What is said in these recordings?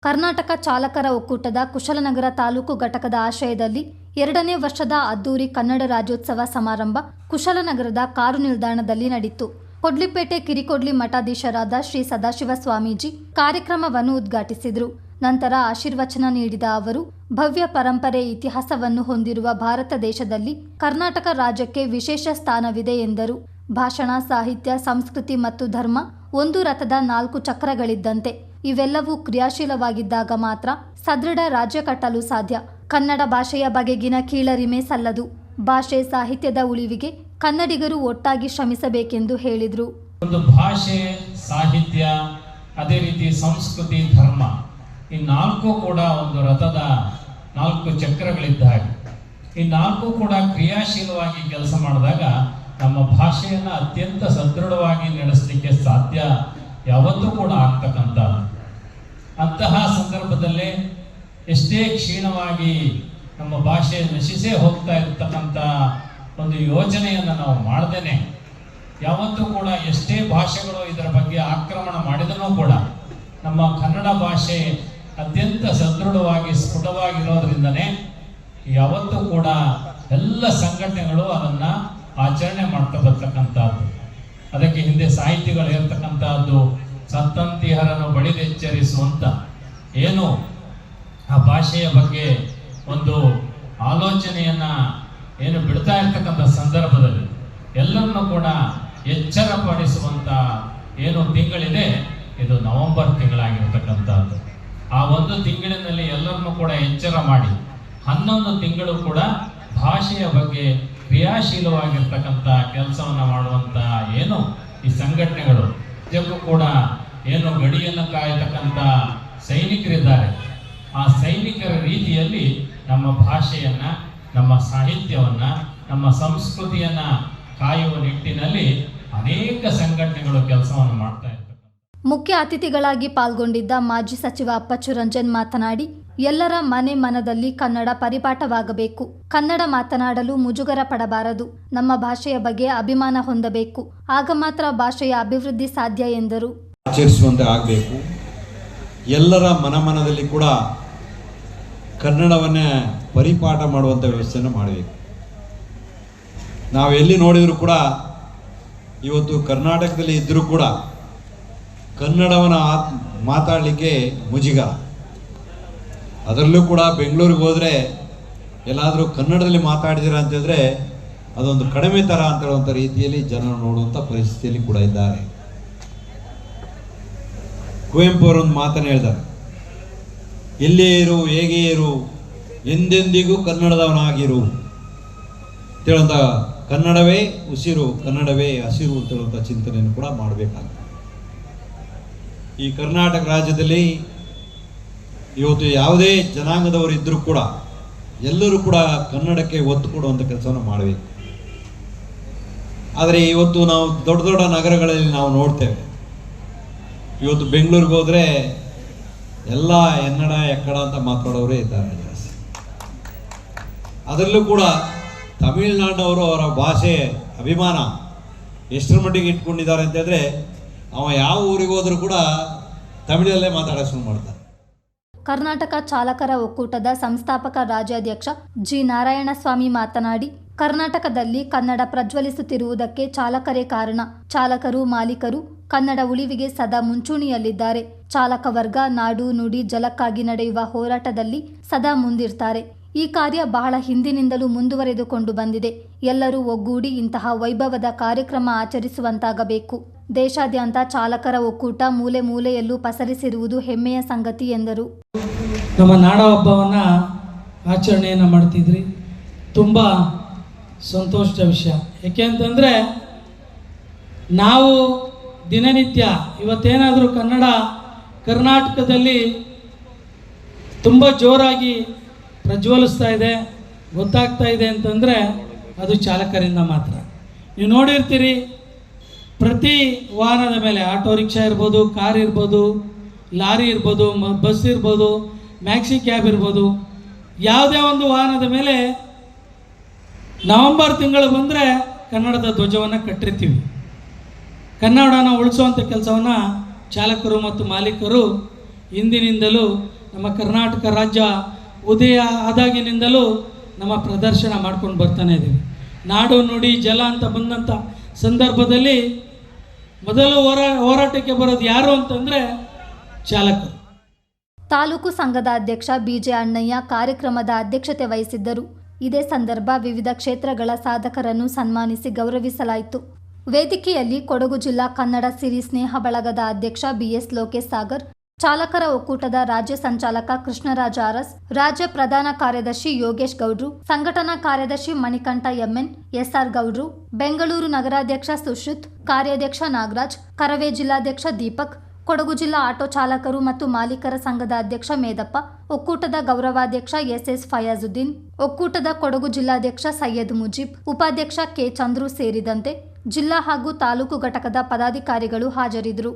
ಕರ್ನಾಟಕ ಚಾಲಕರ ಒಕ್ಕೂಟದ ಕುಶಲನಗರ ತಾಲೂಕು ಘಟಕದ ಆಶ್ರಯದಲ್ಲಿ 2ನೇ ವರ್ಷದ ಅದ್ದೂರಿ ಕನ್ನಡ ರಾಜ್ಯೋತ್ಸವ ಸಮಾರಂಭ ಕುಶಲನಗರದ ಕಾರು ನಿಲ್ದಾಣದಲ್ಲಿ ನಡೆಯಿತು. ಕೊಡ್ಲಿಪೇಟೆ ಕಿರಿಕೊಡ್ಲಿ ಮಠಾಧೀಶರಾದ ಶ್ರೀ ಸದಾಶಿವ ಸ್ವಾಮೀಜಿ ಕಾರ್ಯಕ್ರಮವನ್ನು ಉದ್ಘಾಟಿಸಿದರು. ನಂತರ ಆಶೀರ್ವಚನ ನೀಡಿದ ಅವರು, ಭವ್ಯ ಪರಂಪರೆ ಇತಿಹಾಸವನ್ನು ಹೊಂದಿರುವ ಭಾರತ ದೇಶದಲ್ಲಿ ಕರ್ನಾಟಕ ರಾಜ್ಯಕ್ಕೆ ವಿಶೇಷ ಸ್ಥಾನವಿದೆ ಎಂದರು. ಭಾಷಣ, ಸಾಹಿತ್ಯ, ಸಂಸ್ಕೃತಿ ಮತ್ತು ಧರ್ಮ ಒಂದು ರಥದ 4 ಚಕ್ರಗಳಿದ್ದಂತೆ. ಇವೆಲ್ಲವೂ ಕ್ರಿಯಾಶೀಲವಾಗಿದ್ದಾಗ ಮಾತ್ರ ಸದೃಢ ರಾಜ್ಯ ಕಟ್ಟಲು ಸಾಧ್ಯ. ಕನ್ನಡ ಭಾಷೆಯ ಬಗೆಗಿನ ಕೀಳರಿಮೆ ಸಲ್ಲದು. ಭಾಷೆ, ಸಾಹಿತ್ಯದ ಉಳಿವಿಗೆ ಕನ್ನಡಿಗರು ಒಟ್ಟಾಗಿ ಶ್ರಮಿಸಬೇಕೆಂದು ಹೇಳಿದರು. ಒಂದು ಭಾಷೆ, ಸಾಹಿತ್ಯ, ಅದೇ ರೀತಿ ಸಂಸ್ಕೃತಿ, ಧರ್ಮ, ಈ 4 ಕೂಡ ಒಂದು ರಥದ 4 ಚಕ್ರಗಳಿದ್ದ ಹಾಗೆ. ಈ 4 ಕೂಡ ಕ್ರಿಯಾಶೀಲವಾಗಿ ಕೆಲಸ ಮಾಡಿದಾಗ ನಮ್ಮ ಭಾಷೆಯನ್ನು ಅತ್ಯಂತ ಸದೃಢವಾಗಿ ನಡೆಸಲಿಕ್ಕೆ ಸಾಧ್ಯ ಯಾವತ್ತೂ ಕೂಡ ಆಗ್ತಕ್ಕಂಥ. ಅಂತಹ ಸಂದರ್ಭದಲ್ಲೇ ಎಷ್ಟೇ ಕ್ಷೀಣವಾಗಿ ನಮ್ಮ ಭಾಷೆ ನಶಿಸೇ ಹೋಗ್ತಾ ಇರ್ತಕ್ಕಂಥ ಒಂದು ಯೋಜನೆಯನ್ನು ನಾವು ಮಾಡ್ದೇನೆ ಯಾವತ್ತೂ ಕೂಡ ಎಷ್ಟೇ ಭಾಷೆಗಳು ಇದರ ಬಗ್ಗೆ ಆಕ್ರಮಣ ಮಾಡಿದರೂ ಕೂಡ ನಮ್ಮ ಕನ್ನಡ ಭಾಷೆ ಅತ್ಯಂತ ಸದೃಢವಾಗಿ ಸ್ಫುಟವಾಗಿರೋದ್ರಿಂದನೇ ಯಾವತ್ತೂ ಕೂಡ ಎಲ್ಲ ಸಂಘಟನೆಗಳು ಅದನ್ನು ಆಚರಣೆ ಮಾಡ್ತಾ ಬರ್ತಕ್ಕಂಥದ್ದು. ಅದಕ್ಕೆ ಹಿಂದೆ ಸಾಹಿತಿಗಳು ಹೇಳ್ತಕ್ಕಂಥದ್ದು ಸತ್ತಂತಿಹರನ್ನು ಬಳಿದೆಚ್ಚರಿಸುವಂತ ಏನು ಆ ಭಾಷೆಯ ಬಗ್ಗೆ ಒಂದು ಆಲೋಚನೆಯನ್ನ ಏನು ಬಿಡ್ತಾ ಇರ್ತಕ್ಕಂಥ ಸಂದರ್ಭದಲ್ಲಿ ಎಲ್ಲರನ್ನೂ ಕೂಡ ಎಚ್ಚರಪಡಿಸುವಂತ ಏನು ತಿಂಗಳಿದೆ, ಇದು ನವೆಂಬರ್ ತಿಂಗಳಾಗಿರ್ತಕ್ಕಂಥದ್ದು. ಆ ಒಂದು ತಿಂಗಳಿನಲ್ಲಿ ಎಲ್ಲರನ್ನೂ ಕೂಡ ಎಚ್ಚರ ಮಾಡಿ 11 ತಿಂಗಳು ಕೂಡ ಭಾಷೆಯ ಬಗ್ಗೆ ಕ್ರಿಯಾಶೀಲವಾಗಿರ್ತಕ್ಕಂಥ ಕೆಲಸವನ್ನು ಮಾಡುವಂತ ಏನು ಈ ಸಂಘಟನೆಗಳು ನಿಜಕ್ಕೂ ಕೂಡ ಏನು ಗಡಿಯನ್ನು ಕಾಯತಕ್ಕಂಥ ಸೈನಿಕರಿದ್ದಾರೆ, ಆ ಸೈನಿಕರ ರೀತಿಯಲ್ಲಿ ನಮ್ಮ ಭಾಷೆಯನ್ನ, ನಮ್ಮ ಸಾಹಿತ್ಯವನ್ನ, ನಮ್ಮ ಸಂಸ್ಕೃತಿಯನ್ನ ಕಾಯುವ ನಿಟ್ಟಿನಲ್ಲಿ ಅನೇಕ ಸಂಘಟನೆಗಳು ಕೆಲಸವನ್ನು ಮಾಡ್ತಾ ಇರ್ತಕ್ಕಂಥ. ಮುಖ್ಯ ಅತಿಥಿಗಳಾಗಿ ಪಾಲ್ಗೊಂಡಿದ್ದ ಮಾಜಿ ಸಚಿವ ಅಪ್ಪಚ್ಚು ರಂಜನ್ ಮಾತನಾಡಿ, ಎಲ್ಲರ ಮನದಲ್ಲಿ ಕನ್ನಡ ಪರಿಪಾಠವಾಗಬೇಕು. ಕನ್ನಡ ಮಾತನಾಡಲು ಮುಜುಗರ ಪಡಬಾರದು. ನಮ್ಮ ಭಾಷೆಯ ಬಗ್ಗೆ ಅಭಿಮಾನ ಹೊಂದಬೇಕು. ಆಗ ಮಾತ್ರ ಭಾಷೆಯ ಅಭಿವೃದ್ಧಿ ಸಾಧ್ಯ ಎಂದರು. ಆಚರಿಸುವಂತೆ ಆಗಬೇಕು. ಎಲ್ಲರ ಮನದಲ್ಲಿ ಕೂಡ ಕನ್ನಡವನ್ನೇ ಪರಿಪಾಠ ಮಾಡುವಂಥ ವ್ಯವಸ್ಥೆಯನ್ನು ಮಾಡಬೇಕು. ನಾವು ಎಲ್ಲಿ ನೋಡಿದರೂ ಕೂಡ ಇವತ್ತು ಕರ್ನಾಟಕದಲ್ಲಿ ಇದ್ದರೂ ಕೂಡ ಕನ್ನಡವನ್ನು ಮಾತಾಡಲಿಕ್ಕೆ ಮುಜುಗರ. ಅದರಲ್ಲೂ ಕೂಡ ಬೆಂಗಳೂರಿಗೆ ಹೋದರೆ ಎಲ್ಲಾದರೂ ಕನ್ನಡದಲ್ಲಿ ಮಾತಾಡಿದಿರ ಅಂತ ಹೇಳಿದ್ರೆ ಅದೊಂದು ಕಡಿಮೆ ಥರ ಅಂತ ಹೇಳುವಂಥ ರೀತಿಯಲ್ಲಿ ಜನ ನೋಡುವಂಥ ಪರಿಸ್ಥಿತಿಯಲ್ಲಿ ಕೂಡ ಇದ್ದಾರೆ. ಕುವೆಂಪು ಅವರೊಂದು ಮಾತನ್ನು ಹೇಳ್ತಾರೆ, ಎಲ್ಲೇ ಇರು, ಹೇಗೆ ಇರು, ಎಂದೆಂದಿಗೂ ಕನ್ನಡದವನಾಗಿರು ಅಂತೇಳುವಂಥ, ಕನ್ನಡವೇ ಉಸಿರು, ಕನ್ನಡವೇ ಹಸಿರು ಅಂತ ಹೇಳುವಂಥ ಚಿಂತನೆಯನ್ನು ಕೂಡ ಮಾಡಬೇಕಾಗುತ್ತೆ. ಈ ಕರ್ನಾಟಕ ರಾಜ್ಯದಲ್ಲಿ ಇವತ್ತು ಯಾವುದೇ ಜನಾಂಗದವರು ಇದ್ದರೂ ಕೂಡ ಎಲ್ಲರೂ ಕೂಡ ಕನ್ನಡಕ್ಕೆ ಒತ್ತು ಕೊಡುವಂಥ ಕೆಲಸವನ್ನು ಮಾಡಬೇಕು. ಆದರೆ ಇವತ್ತು ನಾವು ದೊಡ್ಡ ದೊಡ್ಡ ನಗರಗಳಲ್ಲಿ ನಾವು ನೋಡ್ತೇವೆ, ಇವತ್ತು ಬೆಂಗಳೂರಿಗೆ ಹೋದರೆ ಎಲ್ಲ ಎನ್ನಡ ಎಕ್ಕಡ ಅಂತ ಮಾತಾಡೋರೇ ಇದ್ದಾರೆ ಜಾಸ್ತಿ. ಅದರಲ್ಲೂ ಕೂಡ ತಮಿಳುನಾಡಿನವರು ಅವರ ಭಾಷೆ ಅಭಿಮಾನ ಎಷ್ಟರ ಮಟ್ಟಿಗೆ ಇಟ್ಕೊಂಡಿದ್ದಾರೆ ಅಂತ ಹೇಳಿದ್ರೆ, ಅವ ಯಾವ ಊರಿಗೆ ಹೋದರೂ ಕೂಡ ತಮಿಳಲ್ಲೇ ಮಾತಾಡೋಕೆ ಶುರು ಮಾಡ್ತಾರೆ. ಕರ್ನಾಟಕ ಚಾಲಕರ ಒಕ್ಕೂಟದ ಸಂಸ್ಥಾಪಕ ರಾಜ್ಯಾಧ್ಯಕ್ಷ ಜಿ ನಾರಾಯಣಸ್ವಾಮಿ ಮಾತನಾಡಿ, ಕರ್ನಾಟಕದಲ್ಲಿ ಕನ್ನಡ ಪ್ರಜ್ವಲಿಸುತ್ತಿರುವುದಕ್ಕೆ ಚಾಲಕರೇ ಕಾರಣ. ಚಾಲಕರು, ಮಾಲೀಕರು ಕನ್ನಡ ಉಳಿವಿಗೆ ಸದಾ ಮುಂಚೂಣಿಯಲ್ಲಿದ್ದಾರೆ. ಚಾಲಕ ವರ್ಗ ನಾಡು, ನುಡಿ, ಜಲಕ್ಕಾಗಿ ನಡೆಯುವ ಹೋರಾಟದಲ್ಲಿ ಸದಾ ಮುಂದಿರ್ತಾರೆ. ಈ ಕಾರ್ಯ ಬಹಳ ಹಿಂದಿನಿಂದಲೂ ಮುಂದುವರೆದುಕೊಂಡು ಬಂದಿದೆ. ಎಲ್ಲರೂ ಒಗ್ಗೂಡಿ ಇಂತಹ ವೈಭವದ ಕಾರ್ಯಕ್ರಮ ಆಚರಿಸುವಂತಾಗಬೇಕು. ದೇಶಾದ್ಯಂತ ಚಾಲಕರ ಒಕ್ಕೂಟ ಮೂಲೆ ಮೂಲೆಯಲ್ಲೂ ಪಸರಿಸಿರುವುದು ಹೆಮ್ಮೆಯ ಸಂಗತಿ ಎಂದರು. ನಮ್ಮ ನಾಡ ಹಬ್ಬವನ್ನು ಆಚರಣೆಯನ್ನು ಮಾಡ್ತಿದ್ರಿ, ತುಂಬ ಸಂತೋಷದ ವಿಷಯ. ಏಕೆ ಅಂತಂದರೆ ನಾವು ದಿನನಿತ್ಯ ಇವತ್ತೇನಾದರೂ ಕನ್ನಡ ಕರ್ನಾಟಕದಲ್ಲಿ ತುಂಬ ಜೋರಾಗಿ ಪ್ರಜ್ವಲಿಸ್ತಾ ಇದೆ, ಗೊತ್ತಾಗ್ತಾ ಇದೆ ಅಂತಂದರೆ ಅದು ಚಾಲಕರಿಂದ ಮಾತ್ರ. ನೀವು ನೋಡಿರ್ತೀರಿ, ಪ್ರತಿ ವಾಹನದ ಮೇಲೆ ಆಟೋ ರಿಕ್ಷಾ ಇರ್ಬೋದು, ಕಾರ್ ಇರ್ಬೋದು, ಲಾರಿ ಇರ್ಬೋದು, ಬಸ್ ಇರ್ಬೋದು, ಮ್ಯಾಕ್ಸಿ ಕ್ಯಾಬ್ ಇರ್ಬೋದು, ಯಾವುದೇ ಒಂದು ವಾಹನದ ಮೇಲೆ ನವೆಂಬರ್ ತಿಂಗಳು ಬಂದರೆ ಕನ್ನಡದ ಧ್ವಜವನ್ನು ಕಟ್ಟಿರ್ತೀವಿ. ಕನ್ನಡನ ಉಳಿಸುವಂಥ ಕೆಲಸವನ್ನು ಚಾಲಕರು ಮತ್ತು ಮಾಲೀಕರು ಹಿಂದಿನಿಂದಲೂ ನಮ್ಮ ಕರ್ನಾಟಕ ರಾಜ್ಯ ಉದಯ ಆದಾಗಿನಿಂದಲೂ ನಮ್ಮ ಪ್ರದರ್ಶನ ಮಾಡ್ಕೊಂಡು ಬರ್ತಾನೆ ಇದ್ದೀವಿ. ನಾಡು ನುಡಿ ಜಲ ಅಂತ ಬಂದಂಥ ಸಂದರ್ಭದಲ್ಲಿ ಮೊದಲು ಹೋರಾಟಕ್ಕೆ ಬರೋದು ಯಾರು ಅಂತಂದರೆ ಚಾಲಕರು. ತಾಲೂಕು ಸಂಘದ ಅಧ್ಯಕ್ಷ ಬಿಜೆ ಅಣ್ಣಯ್ಯ ಕಾರ್ಯಕ್ರಮದ ಅಧ್ಯಕ್ಷತೆ ವಹಿಸಿದ್ದರು. ಇದೇ ಸಂದರ್ಭ ವಿವಿಧ ಕ್ಷೇತ್ರಗಳ ಸಾಧಕರನ್ನು ಸನ್ಮಾನಿಸಿ ಗೌರವಿಸಲಾಯಿತು. ವೇದಿಕೆಯಲ್ಲಿ ಕೊಡಗು ಜಿಲ್ಲಾ ಕನ್ನಡ ಸಿರಿ ಸ್ನೇಹ ಬಳಗದ ಅಧ್ಯಕ್ಷ ಬಿಎಸ್ ಲೋಕೇಶ್ ಸಾಗರ್, ಚಾಲಕರ ಒಕ್ಕೂಟದ ರಾಜ್ಯ ಸಂಚಾಲಕ ಕೃಷ್ಣರಾಜ ಅರಸ್, ರಾಜ್ಯ ಪ್ರಧಾನ ಕಾರ್ಯದರ್ಶಿ ಯೋಗೇಶ್ ಗೌಡ್ರು, ಸಂಘಟನಾ ಕಾರ್ಯದರ್ಶಿ ಮಣಿಕಂಠ ಎಂಎನ್, ಎಸ್ಆರ್ ಗೌಡ್ರು, ಬೆಂಗಳೂರು ನಗರಾಧ್ಯಕ್ಷ ಸುಶ್ರುತ್, ಕಾರ್ಯಾಧ್ಯಕ್ಷ ನಾಗರಾಜ್, ಕರವೇ ಜಿಲ್ಲಾಧ್ಯಕ್ಷ ದೀಪಕ್, ಕೊಡಗು ಜಿಲ್ಲಾ ಆಟೋ ಚಾಲಕರು ಮತ್ತು ಮಾಲೀಕರ ಸಂಘದ ಅಧ್ಯಕ್ಷ ಮೇದಪ್ಪ, ಒಕ್ಕೂಟದ ಗೌರವಾಧ್ಯಕ್ಷ ಎಸ್ಎಸ್ ಫಯಾಜುದ್ದೀನ್, ಒಕ್ಕೂಟದ ಕೊಡಗು ಜಿಲ್ಲಾಧ್ಯಕ್ಷ ಸೈಯದ್ ಮುಜೀಬ್, ಉಪಾಧ್ಯಕ್ಷ ಕೆ ಚಂದ್ರು ಸೇರಿದಂತೆ ಜಿಲ್ಲಾ ಹಾಗೂ ತಾಲೂಕು ಘಟಕದ ಪದಾಧಿಕಾರಿಗಳು ಹಾಜರಿದ್ದರು.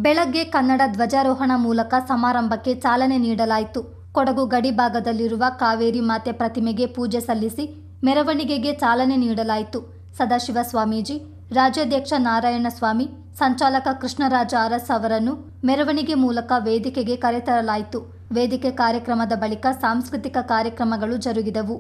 ಬೆಳಗ್ಗೆ ಕನ್ನಡ ಧ್ವಜಾರೋಹಣ ಮೂಲಕ ಸಮಾರಂಭಕ್ಕೆ ಚಾಲನೆ ನೀಡಲಾಯಿತು. ಕೊಡಗು ಗಡಿ ಭಾಗದಲ್ಲಿರುವ ಕಾವೇರಿ ಮಾತೆ ಪ್ರತಿಮೆಗೆ ಪೂಜೆ ಸಲ್ಲಿಸಿ ಮೆರವಣಿಗೆಗೆ ಚಾಲನೆ ನೀಡಲಾಯಿತು. ಸದಾಶಿವ ಸ್ವಾಮೀಜಿ, ರಾಜ್ಯಾಧ್ಯಕ್ಷ ನಾರಾಯಣಸ್ವಾಮಿ, ಸಂಚಾಲಕ ಕೃಷ್ಣರಾಜ ಅರಸ್ ಅವರನ್ನು ಮೆರವಣಿಗೆ ಮೂಲಕ ವೇದಿಕೆಗೆ ಕರೆತರಲಾಯಿತು. ವೇದಿಕೆ ಕಾರ್ಯಕ್ರಮದ ಬಳಿಕ ಸಾಂಸ್ಕೃತಿಕ ಕಾರ್ಯಕ್ರಮಗಳು ಜರುಗಿದವು.